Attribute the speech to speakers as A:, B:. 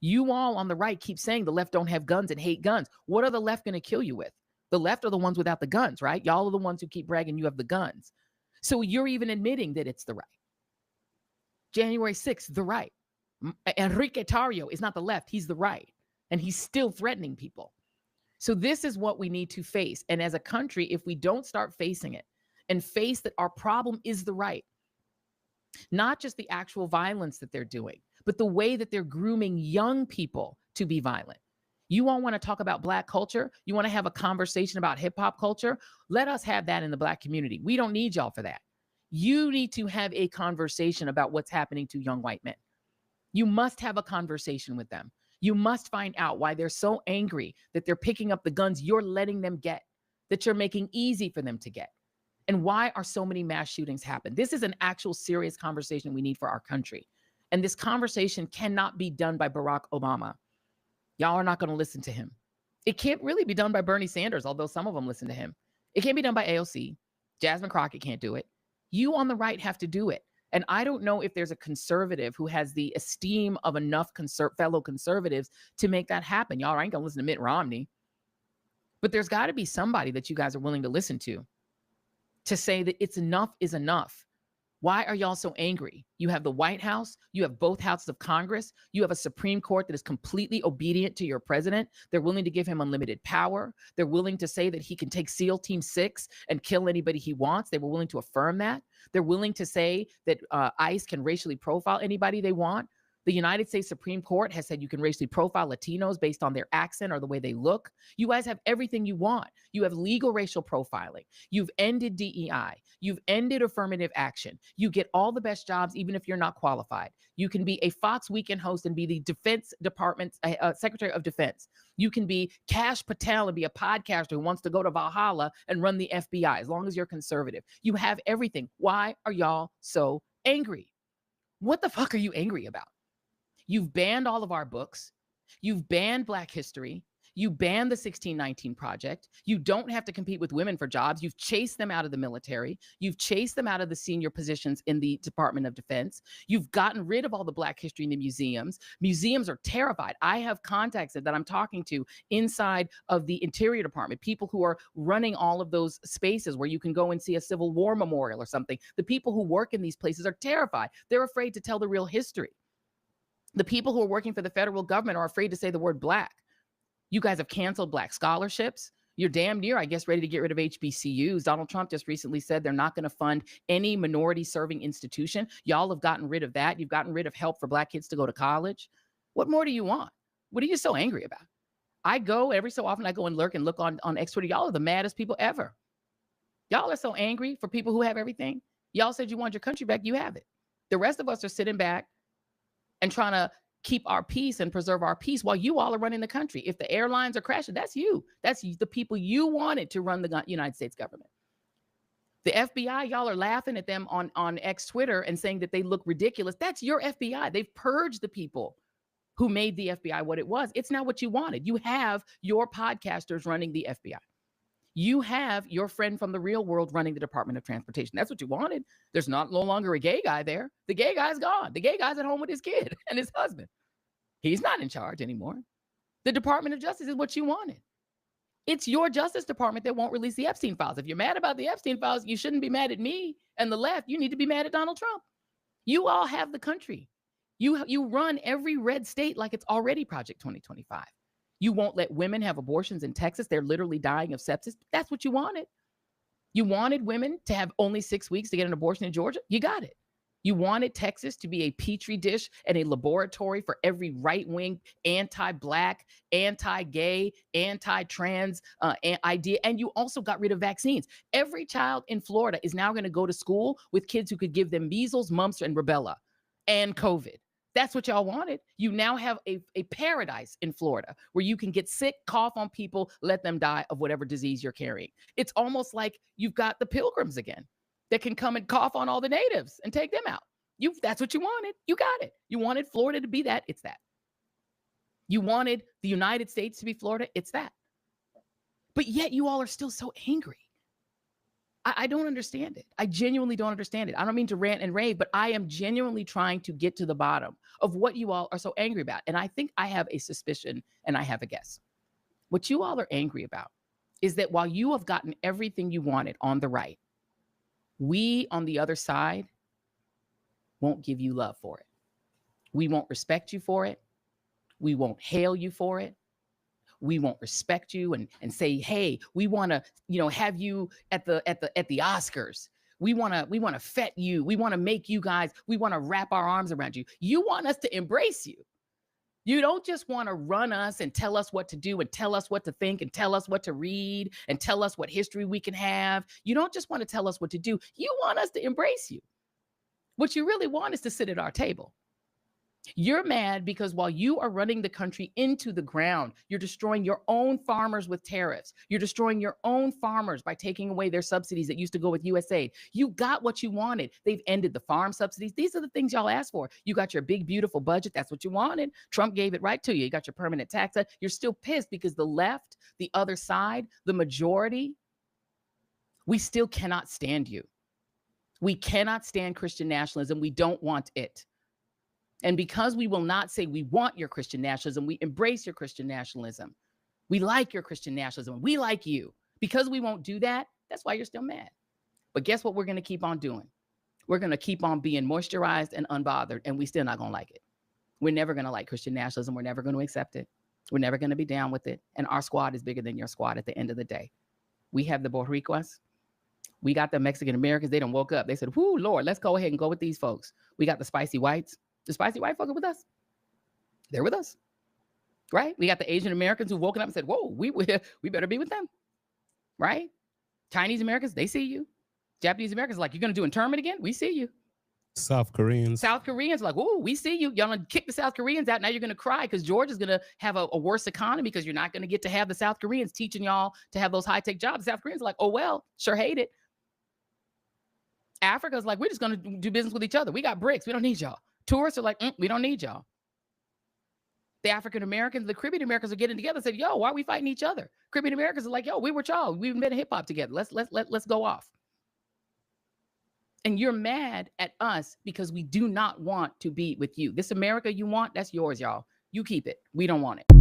A: You all on the right keep saying the left don't have guns and hate guns. What are the left going to kill you with? The left are the ones without the guns, right? Y'all are the ones who keep bragging you have the guns. So you're even admitting that it's the right. January 6th, the right. Enrique Tarrio is not the left. He's the right. And he's still threatening people. So this is what we need to face. And as a country, if we don't start facing it and face that our problem is the right, not just the actual violence that they're doing, but the way that they're grooming young people to be violent. You all want to talk about Black culture? You want to have a conversation about hip hop culture? Let us have that in the Black community. We don't need y'all for that. You need to have a conversation about what's happening to young white men. You must have a conversation with them. You must find out why they're so angry that they're picking up the guns you're letting them get, that you're making easy for them to get. And why are so many mass shootings happen? This is an actual serious conversation we need for our country. And this conversation cannot be done by Barack Obama. Y'all are not going to listen to him. It can't really be done by Bernie Sanders, although some of them listen to him. It can't be done by AOC. Jasmine Crockett can't do it. You on the right have to do it. And I don't know if there's a conservative who has the esteem of enough fellow conservatives to make that happen. Y'all ain't going to listen to Mitt Romney. But there's got to be somebody that you guys are willing to listen to say that it's enough is enough. Why are y'all so angry? You have the White House, you have both houses of Congress, you have a Supreme Court that is completely obedient to your president. They're willing to give him unlimited power. They're willing to say that he can take SEAL Team 6 and kill anybody he wants. They were willing to affirm that. They're willing to say that ICE can racially profile anybody they want. The United States Supreme Court has said you can racially profile Latinos based on their accent or the way they look. You guys have everything you want. You have legal racial profiling. You've ended DEI. You've ended affirmative action. You get all the best jobs, even if you're not qualified. You can be a Fox Weekend host and be the Defense Department's Secretary of Defense. You can be Kash Patel and be a podcaster who wants to go to Valhalla and run the FBI, as long as you're conservative. You have everything. Why are y'all so angry? What the fuck are you angry about? You've banned all of our books. You've banned Black history. You banned the 1619 Project. You don't have to compete with women for jobs. You've chased them out of the military. You've chased them out of the senior positions in the Department of Defense. You've gotten rid of all the Black history in the museums. Museums are terrified. I have contacts that I'm talking to inside of the Interior Department, people who are running all of those spaces where you can go and see a Civil War memorial or something. The people who work in these places are terrified. They're afraid to tell the real history. The people who are working for the federal government are afraid to say the word Black. You guys have canceled Black scholarships. You're damn near, I guess, ready to get rid of HBCUs. Donald Trump just recently said they're not going to fund any minority serving institution. Y'all have gotten rid of that. You've gotten rid of help for Black kids to go to college. What more do you want? What are you so angry about? I go every so often, I go and look on X Twitter. Y'all are the maddest people ever. Y'all are so angry for people who have everything. Y'all said you want your country back. You have it. The rest of us are sitting back and trying to keep our peace and preserve our peace while you all are running the country. If the airlines are crashing, that's you. That's the people you wanted to run the United States government. The FBI, y'all are laughing at them on X Twitter and saying that they look ridiculous. That's your FBI. They've purged the people who made the FBI what it was. It's not what you wanted. You have your podcasters running the FBI. You have your friend from the real world running the Department of Transportation. That's what you wanted. There's no longer a gay guy there. The gay guy's gone. The gay guy's at home with his kid and his husband. He's not in charge anymore. The Department of Justice is what you wanted. It's your Justice Department that won't release the Epstein files. If you're mad about the Epstein files, you shouldn't be mad at me and the left. You need to be mad at Donald Trump. You all have the country. You run every red state like it's already Project 2025. You won't let women have abortions in Texas. They're literally dying of sepsis. That's what you wanted. You wanted women to have only 6 weeks to get an abortion in Georgia. You got it. You wanted Texas to be a petri dish and a laboratory for every right-wing, anti-Black, anti-gay, anti-trans idea. And you also got rid of vaccines. Every child in Florida is now going to go to school with kids who could give them measles, mumps, and rubella and COVID. That's what y'all wanted. You now have a paradise in Florida where you can get sick, cough on people, let them die of whatever disease you're carrying. It's almost like you've got the pilgrims again that can come and cough on all the natives and take them out. That's what you wanted. You got it. You wanted Florida to be that. It's that. You wanted the United States to be Florida. It's that. But yet you all are still so angry. I don't understand it. I genuinely don't understand it. I don't mean to rant and rave, but I am genuinely trying to get to the bottom of what you all are so angry about. And I think I have a suspicion and I have a guess. What you all are angry about is that while you have gotten everything you wanted on the right, we on the other side won't give you love for it. We won't respect you for it. We won't hail you for it. We won't respect you and say, hey, we want to, have you at the Oscars. We want to fet you. We want to make you guys, we want to wrap our arms around you. You want us to embrace you. You don't just want to run us and tell us what to do and tell us what to think and tell us what to read and tell us what history we can have. You don't just want to tell us what to do. You want us to embrace you. What you really want is to sit at our table. You're mad because while you are running the country into the ground, you're destroying your own farmers with tariffs. You're destroying your own farmers by taking away their subsidies that used to go with USAID. You got what you wanted. They've ended the farm subsidies. These are the things y'all asked for. You got your big, beautiful budget. That's what you wanted. Trump gave it right to you. You got your permanent tax cut. You're still pissed because the left, the other side, the majority, we still cannot stand you. We cannot stand Christian nationalism. We don't want it. And because we will not say we want your Christian nationalism, we embrace your Christian nationalism. We like your Christian nationalism. We like you. Because we won't do that, that's why you're still mad. But guess what we're going to keep on doing? We're going to keep on being moisturized and unbothered, and we still not going to like it. We're never going to like Christian nationalism. We're never going to accept it. We're never going to be down with it. And our squad is bigger than your squad at the end of the day. We have the Boricuas. We got the Mexican Americans. They done woke up. They said, whoo, Lord, let's go ahead and go with these folks. We got the spicy whites. The spicy white fucking with us. They're with us, right? We got the Asian Americans who woken up and said, whoa, we better be with them, right? Chinese Americans, they see you. Japanese Americans are like, you're going to do internment again? We see you.
B: South Koreans
A: are like, oh, we see you. Y'all going to kick the South Koreans out. Now you're going to cry because Georgia's going to have a worse economy because you're not going to get to have the South Koreans teaching y'all to have those high-tech jobs. The South Koreans are like, oh, well, sure hate it. Africa's like, we're just going to do business with each other. We got BRICS. We don't need y'all. Tourists are like, we don't need y'all. The African Americans, the Caribbean Americans are getting together and said, yo, why are we fighting each other? Caribbean Americans are like, yo, we were y'all. We've been hip hop together. Let's go off. And you're mad at us because we do not want to be with you. This America you want, that's yours, y'all. You keep it. We don't want it.